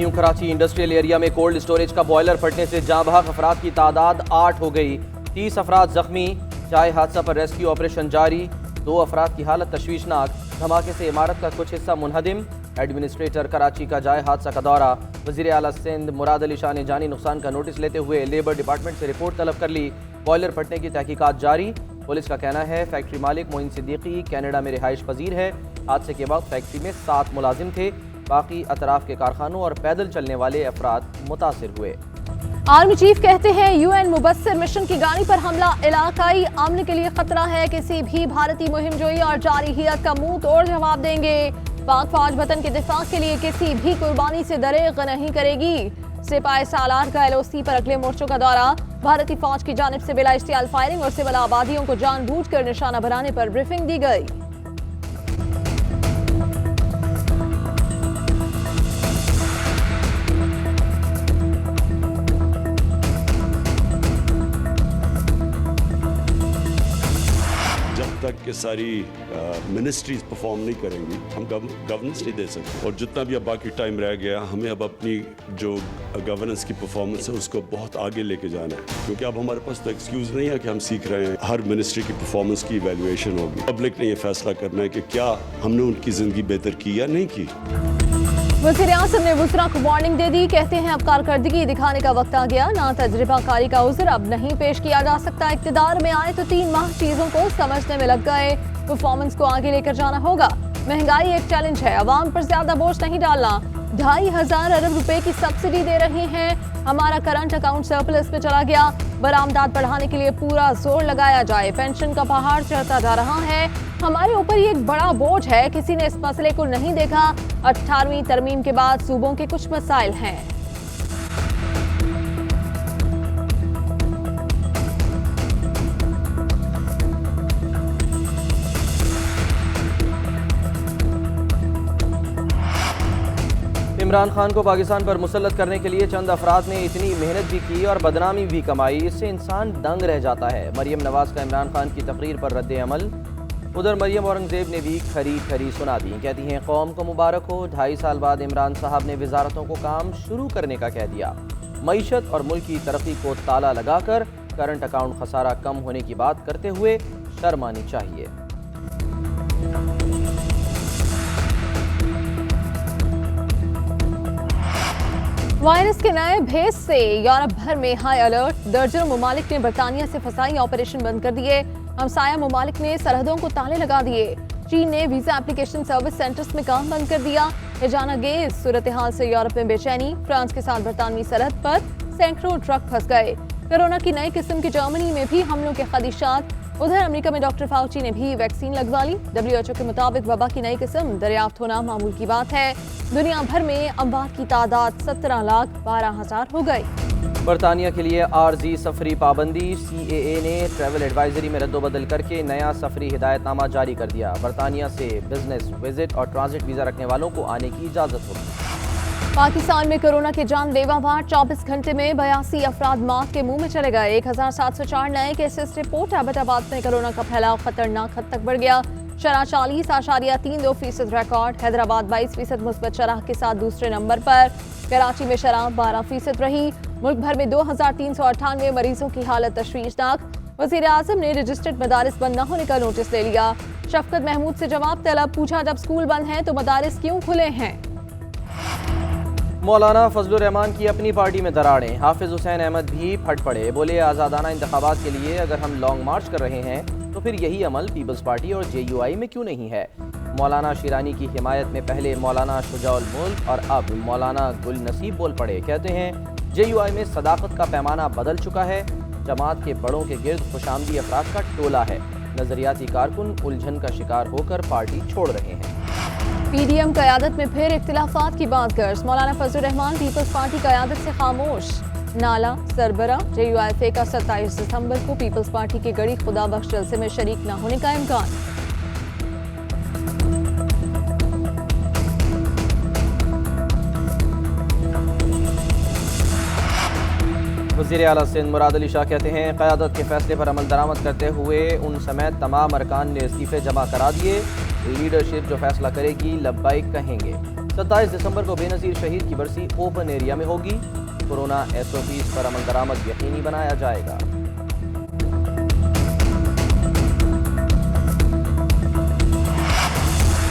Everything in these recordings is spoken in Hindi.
न्यू कराची इंडस्ट्रियल एरिया में कोल्ड स्टोरेज का बॉयलर फटने से जाँ बहक अफराद की तादाद 8 हो गई। 30 अफराद जख्मी। चाय हादसा पर रेस्क्यू ऑपरेशन जारी। 2 अफराद की हालत तशवीशनाक। धमाके से इमारत का कुछ हिस्सा मुनहदिम। एडमिनिस्ट्रेटर कराची का जाए हादसा का दौरा। वज़ीर आला सिंध मुराद अली शाह ने जानी नुकसान का नोटिस लेते हुए लेबर डिपार्टमेंट से रिपोर्ट तलब कर ली। बॉयलर फटने की तहकीकात जारी। पुलिस का कहना है फैक्ट्री मालिक मोइन सिद्दीकी कनाडा में रिहाइश पजीर है। हादसे के वक्त फैक्ट्री में 7 मुलाजिम थे। बाकी अतराफ के कारखानों और पैदल चलने वाले अफराद मुतासिर हुए। आर्मी चीफ कहते हैं यूएन मुबस्सिर मिशन की गाड़ी पर हमला इलाकाई अमन के लिए खतरा है। किसी भी भारतीय मुहिमजोई और जारहियत का मुंह तोड़ जवाब देंगे। पाक फौज वतन के दिफा के लिए किसी भी कुर्बानी से दरेग नहीं करेगी। सिपाही सालार का LOC पर अगले मोर्चों का दौरा। भारतीय फौज की जानिब से बिला इश्तियाल फायरिंग और सिविल आबादियों को जानबूझकर निशाना बनाने पर ब्रीफिंग दी गई। तक के सारी मिनिस्ट्रीज परफॉर्म नहीं करेंगी, हम गवर्नेंस नहीं दे सकते। और जितना भी अब बाकी टाइम रह गया, हमें अब अपनी जो गवर्नेंस की परफॉर्मेंस है उसको बहुत आगे लेके जाना है, क्योंकि अब हमारे पास तो एक्सक्यूज नहीं है कि हम सीख रहे हैं। हर मिनिस्ट्री की परफॉर्मेंस की इवैल्यूएशन होगी। पब्लिक ने ये फैसला करना है कि क्या हमने उनकी जिंदगी बेहतर की या नहीं की। वज़ीर आज़म ने वज़रा को वार्निंग दे दी। कहते हैं अब कारकर्दगी दिखाने का वक्त आ गया। ना तजर्बाकारी का उज़्र अब नहीं पेश किया जा सकता। इक़्तिदार में आए तो 3 माह चीजों को समझने में लग गए। परफॉर्मेंस को आगे लेकर जाना होगा। महंगाई एक चैलेंज है, अवाम पर ज्यादा बोझ नहीं डालना। 2,500 अरब रुपए की सब्सिडी दे रही हैं। हमारा करंट अकाउंट सरप्लस पे चला गया। बरामदात बढ़ाने के लिए पूरा जोर लगाया जाए। पेंशन का पहाड़ चढ़ता जा रहा है। हमारे ऊपर ये एक बड़ा बोझ है, किसी ने इस मसले को नहीं देखा। 18वीं तरमीम के बाद सूबों के कुछ मसाइल हैं। इमरान खान को पाकिस्तान पर मुसल्लत करने के लिए चंद अफराद ने इतनी मेहनत भी की और बदनामी भी कमाई, इससे इंसान दंग रह जाता है। मरियम नवाज का इमरान खान की तकरीर पर रद्द अमल। उधर मरियम औरंगजेब ने भी खरी सुना दी। कहती हैं कौम को मुबारक हो, 2.5 साल बाद इमरान साहब ने वजारतों को काम शुरू करने का कह दिया। मईशत और मुल्क की तरक्की को ताला लगाकर करंट अकाउंट खसारा कम होने की बात करते हुए शर्म आनी चाहिए। वायरस के नए भेद से यूरोप भर में हाई अलर्ट। दर्जनों ममालिक ने बरतानिया से फसाई ऑपरेशन बंद कर दिए। हमसाया ममालिक ने सरहदों को ताले लगा दिए। चीन ने वीजा एप्लीकेशन सर्विस सेंटर्स में काम बंद कर दिया। हिजाना गेज सूरत हाल से यूरोप में बेचैनी। फ्रांस के साथ बरतानवी सरहद पर सैकड़ों ट्रक फंस गए। कोरोना की नई किस्म की जर्मनी में भी हमलों के खदशात। उधर अमेरिका में डॉक्टर फाउची ने भी वैक्सीन लगवा ली। WHO के मुताबिक वबा की नई किस्म दरियाफ्त होना मामूल की बात है। दुनिया भर में अमवात की तादाद 17,12,000 हो गई। बरतानिया के लिए आर्जी सफरी पाबंदी। CAA ने ट्रैवल एडवाइजरी में रद्दोबदल करके नया सफरी हिदायतनामा जारी कर दिया। बरतानिया से बिजनेस, विजिट और ट्रांजिट वीजा रखने वालों को आने की इजाजत होगी। पाकिस्तान में कोरोना के जानलेवा वार। 24 घंटे में 82 अफराद मौत के मुंह में चले गए। 1,704 नए केसेस रिपोर्ट। एबटाबाद में कोरोना का फैलाव खतरनाक हद तक बढ़ गया। शरह 40.32% रिकॉर्ड। हैदराबाद 22% मुस्बत शरह के साथ दूसरे नंबर पर। कराची में शरह 12% रही। मुल्क भर में 2,398 मरीजों की हालत तशवीशनाक। वज़ीर आज़म ने रजिस्टर्ड मदारिस बंद न होने का नोटिस ले लिया। शफकत महमूद से जवाब तलब। पूछा जब स्कूल बंद हैं तो मदारिस क्यों खुले हैं। मौलाना फजलुर रहमान की अपनी पार्टी में दरारें। हाफिज हुसैन अहमद भी फट पड़े। बोले आज़ादाना इंतखाबात के लिए अगर हम लॉन्ग मार्च कर रहे हैं तो फिर यही अमल पीपल्स पार्टी और JUI में क्यों नहीं है। मौलाना शिरानी की हिमायत में पहले मौलाना शुजाउल मुल्क और अब मौलाना गुल नसीब बोल पड़े। कहते हैं JUI में सदाकत का पैमाना बदल चुका है। जमात के बड़ों के गिर्द खुशामदी अफराद का टोला है। नजरियाती कारकुन उलझन का शिकार होकर पार्टी छोड़ रहे हैं। PDM क़यादत में फिर इख्तिलाफात की बात कर मौलाना फजलुर रहमान पीपल्स पार्टी क़यादत से खामोश। नाला सरबरा JUIFA का 27 दिसंबर को पीपल्स पार्टी के गड़ी खुदा बख्श जलसे में शरीक न होने का इम्कान। वज़ीर आला सिंध मुराद अली शाह कहते हैं क़यादत के फैसले पर अमल दरामद करते हुए उन समेत तमाम अरकान ने इस्तीफ़े जमा करा दिए। लीडरशिप जो फैसला करेगी लब्बाइक कहेंगे। 27 दिसंबर को बेनज़ीर शहीद की बरसी ओपन एरिया में होगी। कोरोना SOPs पर अमल दरामद यकीनी बनाया जाएगा।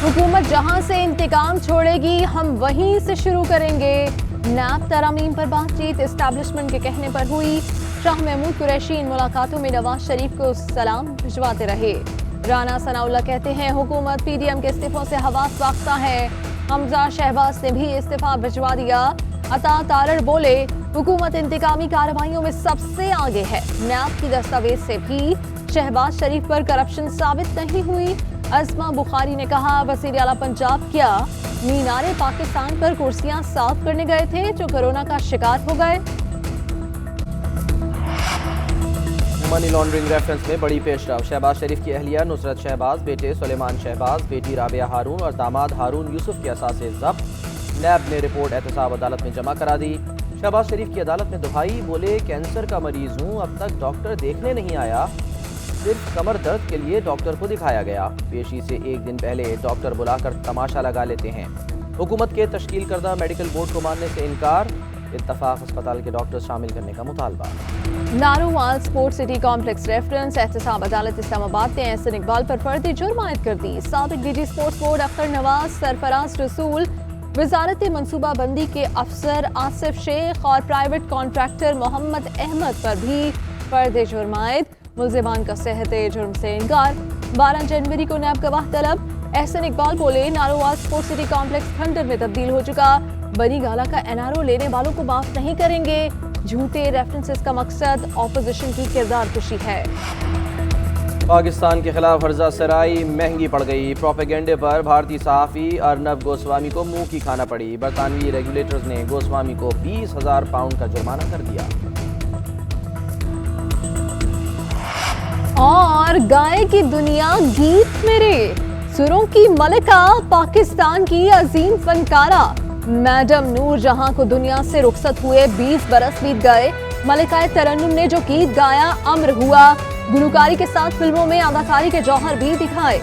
हुकूमत जहां से इंतकाम छोड़ेगी हम वहीं से शुरू करेंगे। नैब तरमीम पर बातचीत एस्टैब्लिशमेंट के कहने पर हुई। शाह महमूद कुरैशी इन मुलाकातों में नवाज शरीफ को सलाम भिजवाते रहे। राना सनाउल्लाह कहते हैं हुकूमत PDM के इस्तीफों से हवास वाख्ता है। हमजा शहबाज ने भी इस्तीफा भिजवा दिया। अता तारड़ बोले हुकूमत इंतकामी कार्रवाइयों में सबसे आगे है। नैब की दस्तावेज से भी शहबाज शरीफ पर करप्शन साबित नहीं हुई। अस्मा बुखारी ने कहा वज़ीर आला पंजाब क्या मीनारे पाकिस्तान पर कुर्सियां साफ करने गए थे जो कोरोना का शिकार हो गए। मनी लॉन्ड्रिंग रेफरेंस में बड़ी पेशरफ। शहबाज शरीफ की अहलिया नुसरत शहबाज, बेटे सुलेमान शहबाज, बेटी राबिया हारून और दामाद हारून यूसुफ के असासे जब्त। नैब ने रिपोर्ट एहतसाब अदालत में जमा करा दी। शहबाज शरीफ की अदालत में दुहाई, बोले कैंसर का मरीज हूँ, अब तक डॉक्टर देखने नहीं आया, सिर्फ कमर दर्द के लिए डॉक्टर को दिखाया गया। पेशी से एक दिन पहले डॉक्टर बुलाकर तमाशा लगा लेते हैं। हुकूमत के तश्कील करदा मेडिकल बोर्ड को मानने से इनकार। इत्तफाक अस्पताल के डॉक्टर शामिल करने का मुतालबा। Narowal sports city complex reference एहतसाब अदालत इस्लामाबाद ने एहसन इकबाल पर फर्जी जुर्म आयद कर दी। साबिक DG sports board Akhtar Nawaz, Sarfaraz रसूल, वजारत मनसूबाबंदी के अफसर आसिफ शेख और प्राइवेट कॉन्ट्रैक्टर मोहम्मद अहमद पर भी फर्जी जुर्म आयद। मुल्जिमान का सेहत जुर्म से इनकार। 12 जनवरी को नैब गवाह तलब। एहसन इकबाल बोले नारोवाल स्पोर्ट्स सिटी कॉम्प्लेक्स खंडर में तब्दील हो चुका। बनी गाला का NRO लेने वालों को माफ नहीं करेंगे। झूठे रेफरेंसेस का मकसद ऑपोजिशन की किरदार कुशी है। पाकिस्तान के खिलाफ हर्जा सराई महंगी पड़ गई। प्रोपेगेंडे पर भारतीय सहाफ़ी अर्नब गोस्वामी को मुंह की खाना पड़ी। बरतानवी रेगुलेटर्स ने गोस्वामी को 20,000 पाउंड का जुर्माना कर दिया। और गाए की दुनिया गीत मेरे, सुरों की मलिका, पाकिस्तान की अजीम फनकारा मैडम नूर जहां को दुनिया से रुखसत हुए 20 बरस बीत गए। मलिकाए तरन्नुम ने जो गीत गाया अमर हुआ। गुलकारी के साथ फिल्मों में अदाकारी के जौहर भी दिखाए।